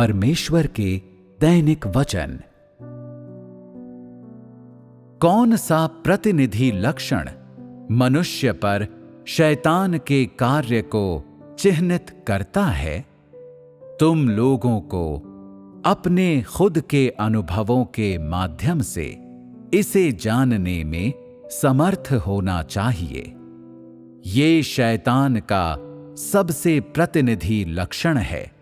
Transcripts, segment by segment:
परमेश्वर के दैनिक वचन। कौन सा प्रतिनिधि लक्षण मनुष्य पर शैतान के कार्य को चिह्नित करता है? तुम लोगों को अपने खुद के अनुभवों के माध्यम से इसे जानने में समर्थ होना चाहिए। ये शैतान का सबसे प्रतिनिधि लक्षण है,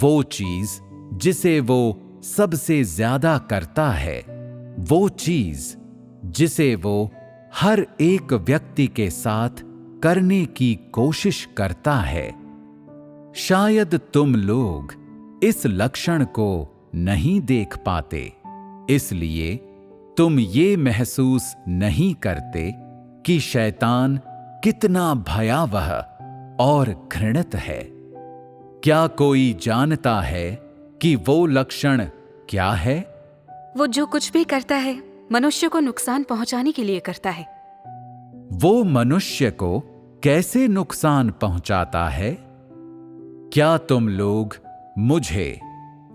वो चीज जिसे वो सबसे ज्यादा करता है, वो चीज जिसे वो हर एक व्यक्ति के साथ करने की कोशिश करता है। शायद तुम लोग इस लक्षण को नहीं देख पाते, इसलिए तुम ये महसूस नहीं करते कि शैतान कितना भयावह और घृणित है। क्या कोई जानता है कि वो लक्षण क्या है? वो जो कुछ भी करता है मनुष्य को नुकसान पहुंचाने के लिए करता है। वो मनुष्य को कैसे नुकसान पहुंचाता है? क्या तुम लोग मुझे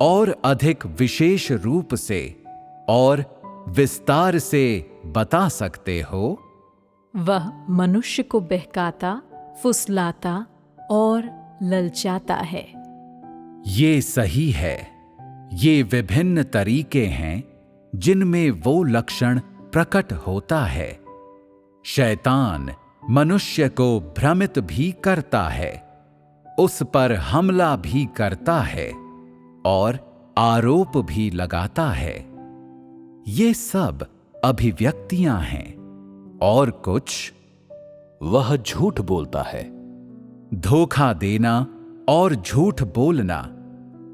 और अधिक विशेष रूप से और विस्तार से बता सकते हो? वह मनुष्य को बहकाता, फुसलाता और ललचाता है। ये सही है। ये विभिन्न तरीके हैं जिनमें वो लक्षण प्रकट होता है। शैतान मनुष्य को भ्रमित भी करता है, उस पर हमला भी करता है और आरोप भी लगाता है। ये सब अभिव्यक्तियां हैं। और कुछ? वह झूठ बोलता है। धोखा देना और झूठ बोलना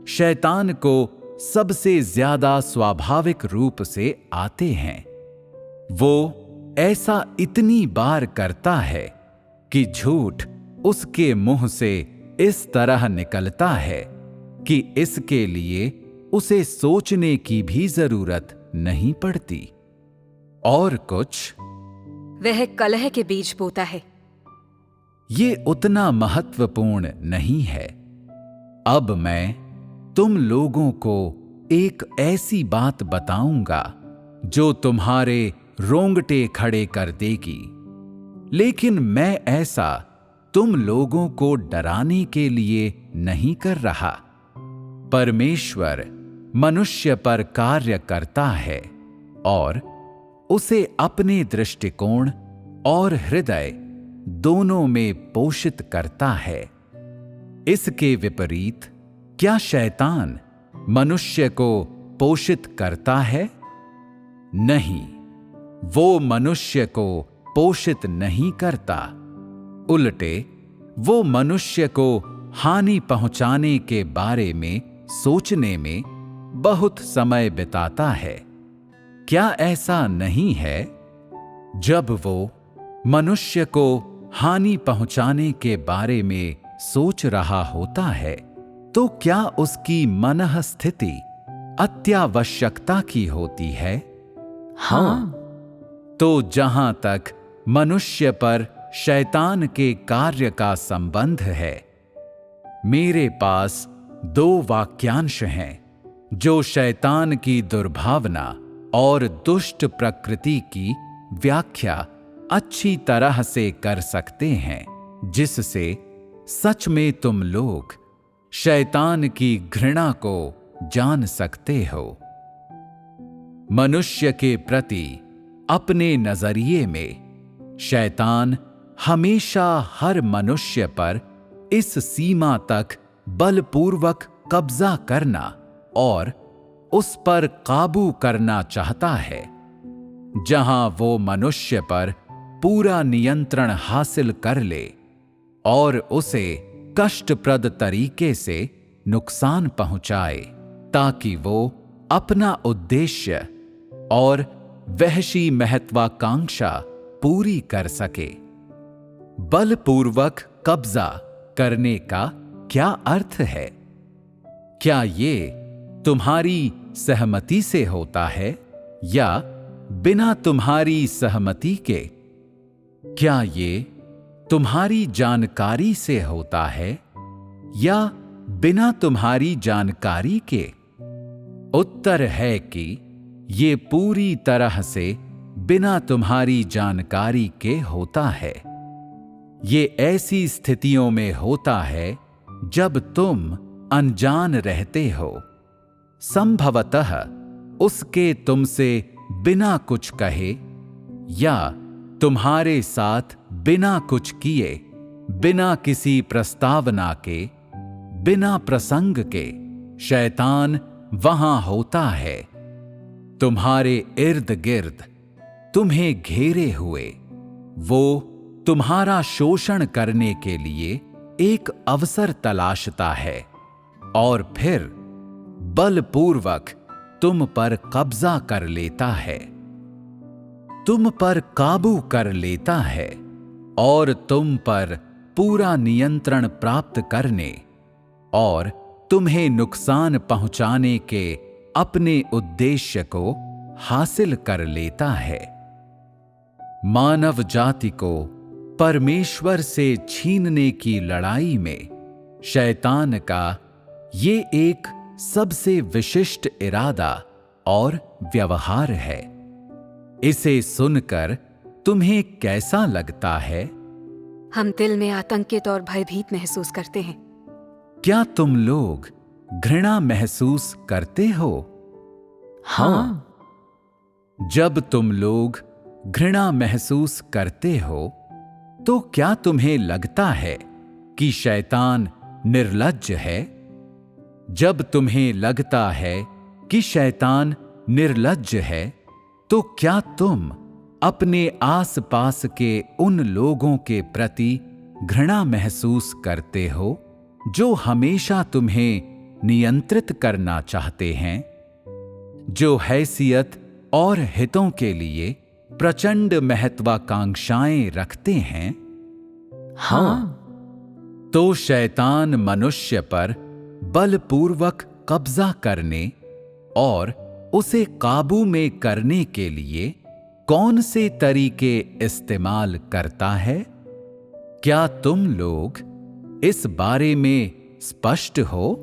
शैतान को सबसे ज्यादा स्वाभाविक रूप से आते हैं। वो ऐसा इतनी बार करता है कि झूठ उसके मुंह से इस तरह निकलता है कि इसके लिए उसे सोचने की भी जरूरत नहीं पड़ती। और कुछ? वह कलह के बीज बोता है। ये उतना महत्वपूर्ण नहीं है। अब मैं तुम लोगों को एक ऐसी बात बताऊंगा जो तुम्हारे रोंगटे खड़े कर देगी, लेकिन मैं ऐसा तुम लोगों को डराने के लिए नहीं कर रहा। परमेश्वर मनुष्य पर कार्य करता है और उसे अपने दृष्टिकोण और हृदय दोनों में पोषित करता है। इसके विपरीत क्या शैतान मनुष्य को पोषित करता है? नहीं, वो मनुष्य को पोषित नहीं करता। उल्टे वो मनुष्य को हानि पहुंचाने के बारे में सोचने में बहुत समय बिताता है। क्या ऐसा नहीं है? जब वो मनुष्य को हानि पहुंचाने के बारे में सोच रहा होता है, तो क्या उसकी मनः स्थिति अत्यावश्यकता की होती है? हाँ। तो जहां तक मनुष्य पर शैतान के कार्य का संबंध है, मेरे पास 2 वाक्यांश हैं जो शैतान की दुर्भावना और दुष्ट प्रकृति की व्याख्या अच्छी तरह से कर सकते हैं, जिससे सच में तुम लोग शैतान की घृणा को जान सकते हो। मनुष्य के प्रति अपने नजरिए में शैतान हमेशा हर मनुष्य पर इस सीमा तक बलपूर्वक कब्जा करना और उस पर काबू करना चाहता है जहां वो मनुष्य पर पूरा नियंत्रण हासिल कर ले और उसे कष्टप्रद तरीके से नुकसान पहुंचाए, ताकि वो अपना उद्देश्य और वहशी महत्वाकांक्षा पूरी कर सके। बलपूर्वक कब्जा करने का क्या अर्थ है? क्या ये तुम्हारी सहमति से होता है या बिना तुम्हारी सहमति के? क्या ये तुम्हारी जानकारी से होता है या बिना तुम्हारी जानकारी के? उत्तर है कि ये पूरी तरह से बिना तुम्हारी जानकारी के होता है। ये ऐसी स्थितियों में होता है जब तुम अनजान रहते हो। संभवतः उसके तुमसे बिना कुछ कहे या तुम्हारे साथ बिना कुछ किए, बिना किसी प्रस्तावना के, बिना प्रसंग के शैतान वहां होता है, तुम्हारे इर्द गिर्द, तुम्हें घेरे हुए। वो तुम्हारा शोषण करने के लिए एक अवसर तलाशता है और फिर बलपूर्वक तुम पर कब्जा कर लेता है, तुम पर काबू कर लेता है और तुम पर पूरा नियंत्रण प्राप्त करने और तुम्हें नुकसान पहुंचाने के अपने उद्देश्य को हासिल कर लेता है। मानव जाति को परमेश्वर से छीनने की लड़ाई में शैतान का ये एक सबसे विशिष्ट इरादा और व्यवहार है। इसे सुनकर तुम्हें कैसा लगता है? हम दिल में आतंकित और भयभीत महसूस करते हैं। क्या तुम लोग घृणा महसूस करते हो? हाँ। जब तुम लोग घृणा महसूस करते हो तो क्या तुम्हें लगता है कि शैतान निर्लज्ज है? जब तुम्हें लगता है कि शैतान निर्लज्ज है तो क्या तुम अपने आसपास के उन लोगों के प्रति घृणा महसूस करते हो जो हमेशा तुम्हें नियंत्रित करना चाहते हैं, जो हैसियत और हितों के लिए प्रचंड महत्वाकांक्षाएं रखते हैं? हाँ। तो शैतान मनुष्य पर बलपूर्वक कब्जा करने और उसे काबू में करने के लिए कौन से तरीके इस्तेमाल करता है? क्या तुम लोग इस बारे में स्पष्ट हो?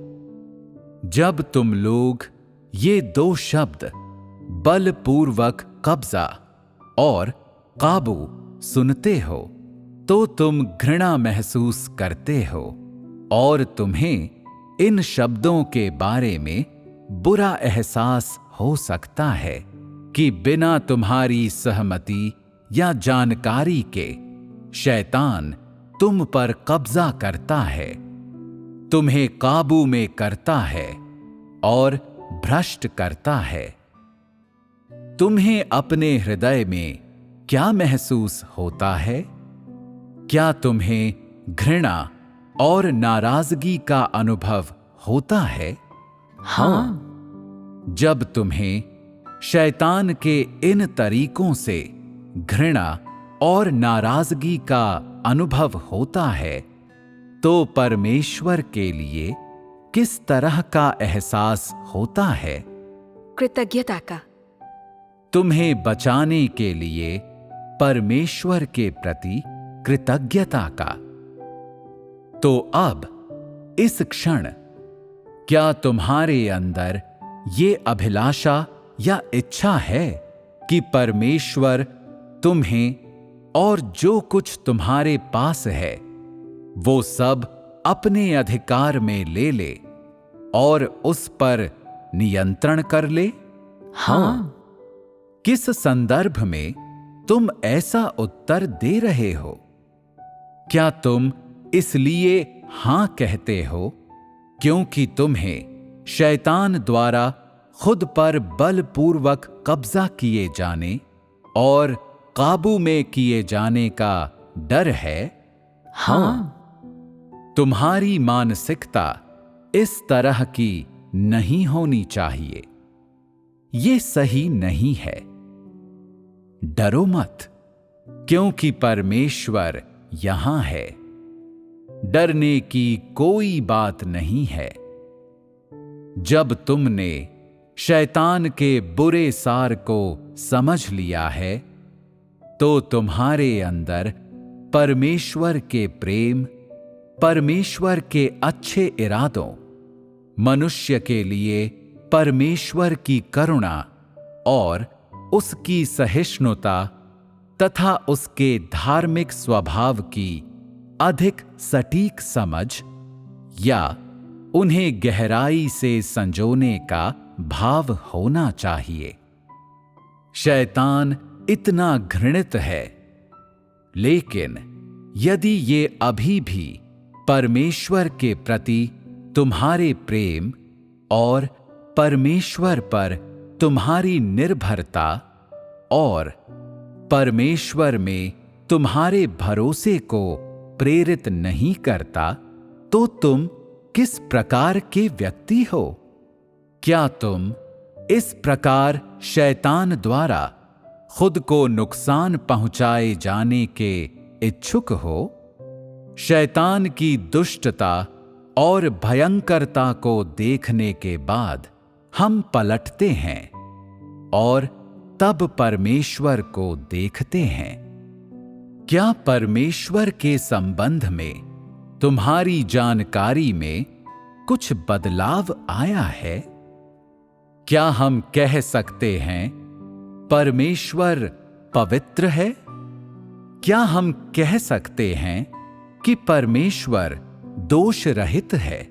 जब तुम लोग ये दो शब्द बलपूर्वक कब्जा और काबू सुनते हो तो तुम घृणा महसूस करते हो और तुम्हें इन शब्दों के बारे में बुरा एहसास हो सकता है कि बिना तुम्हारी सहमति या जानकारी के शैतान तुम पर कब्जा करता है, तुम्हें काबू में करता है और भ्रष्ट करता है। तुम्हें अपने हृदय में क्या महसूस होता है? क्या तुम्हें घृणा और नाराजगी का अनुभव होता है? हाँ। जब तुम्हें शैतान के इन तरीकों से घृणा और नाराजगी का अनुभव होता है तो परमेश्वर के लिए किस तरह का एहसास होता है? कृतज्ञता का। तुम्हें बचाने के लिए परमेश्वर के प्रति कृतज्ञता का। तो अब इस क्षण क्या तुम्हारे अंदर ये अभिलाषा या इच्छा है कि परमेश्वर तुम्हें और जो कुछ तुम्हारे पास है वो सब अपने अधिकार में ले ले और उस पर नियंत्रण कर ले? हाँ। किस संदर्भ में तुम ऐसा उत्तर दे रहे हो? क्या तुम इसलिए हां कहते हो क्योंकि तुम्हें शैतान द्वारा खुद पर बलपूर्वक कब्जा किए जाने और काबू में किए जाने का डर है? हाँ। तुम्हारी मानसिकता इस तरह की नहीं होनी चाहिए। ये सही नहीं है। डरो मत, क्योंकि परमेश्वर यहां है। डरने की कोई बात नहीं है। जब तुमने शैतान के बुरे सार को समझ लिया है तो तुम्हारे अंदर परमेश्वर के प्रेम, परमेश्वर के अच्छे इरादों, मनुष्य के लिए परमेश्वर की करुणा और उसकी सहिष्णुता तथा उसके धार्मिक स्वभाव की अधिक सटीक समझ या उन्हें गहराई से संजोने का भाव होना चाहिए। शैतान इतना घृणित है, लेकिन यदि ये अभी भी परमेश्वर के प्रति तुम्हारे प्रेम और परमेश्वर पर तुम्हारी निर्भरता और परमेश्वर में तुम्हारे भरोसे को प्रेरित नहीं करता, तो तुम किस प्रकार के व्यक्ति हो? क्या तुम इस प्रकार शैतान द्वारा खुद को नुकसान पहुंचाए जाने के इच्छुक हो? शैतान की दुष्टता और भयंकरता को देखने के बाद हम पलटते हैं और तब परमेश्वर को देखते हैं। क्या परमेश्वर के संबंध में तुम्हारी जानकारी में कुछ बदलाव आया है? क्या हम कह सकते हैं परमेश्वर पवित्र है? क्या हम कह सकते हैं कि परमेश्वर दोष रहित है?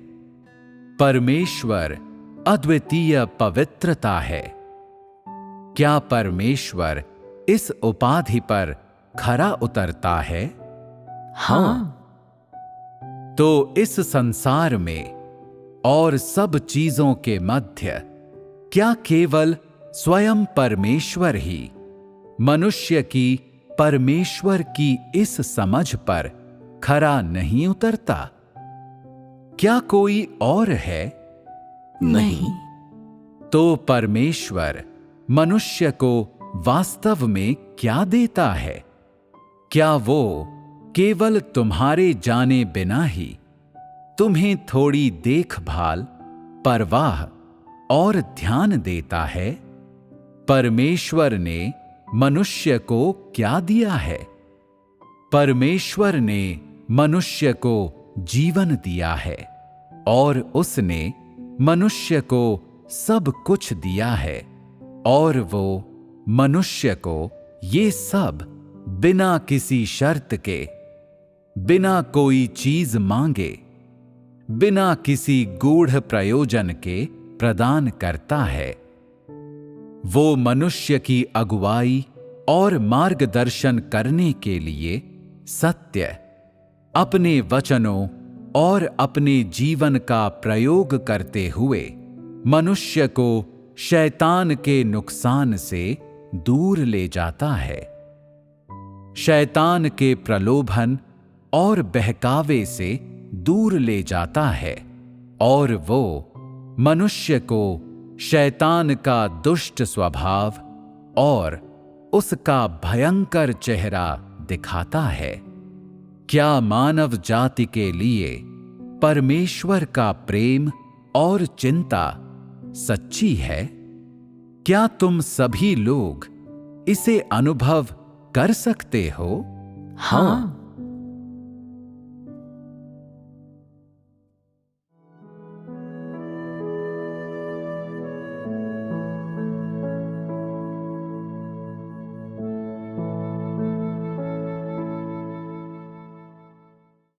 परमेश्वर अद्वितीय पवित्रता है। क्या परमेश्वर इस उपाधि पर खरा उतरता है? हाँ। तो इस संसार में और सब चीजों के मध्य क्या केवल स्वयं परमेश्वर ही मनुष्य की परमेश्वर की इस समझ पर खरा नहीं उतरता? क्या कोई और है? नहीं। तो परमेश्वर मनुष्य को वास्तव में क्या देता है? क्या वो केवल तुम्हारे जाने बिना ही तुम्हें थोड़ी देखभाल, परवाह और ध्यान देता है? परमेश्वर ने मनुष्य को क्या दिया है? परमेश्वर ने मनुष्य को जीवन दिया है और उसने मनुष्य को सब कुछ दिया है, और वो मनुष्य को ये सब बिना किसी शर्त के, बिना कोई चीज मांगे, बिना किसी गूढ़ प्रयोजन के प्रदान करता है। वो मनुष्य की अगुवाई और मार्गदर्शन करने के लिए सत्य, अपने वचनों और अपने जीवन का प्रयोग करते हुए मनुष्य को शैतान के नुकसान से दूर ले जाता है। शैतान के प्रलोभन और बहकावे से दूर ले जाता है, और वो मनुष्य को शैतान का दुष्ट स्वभाव और उसका भयंकर चेहरा दिखाता है। क्या मानव जाति के लिए परमेश्वर का प्रेम और चिंता सच्ची है? क्या तुम सभी लोग इसे अनुभव कर सकते हो? हाँ।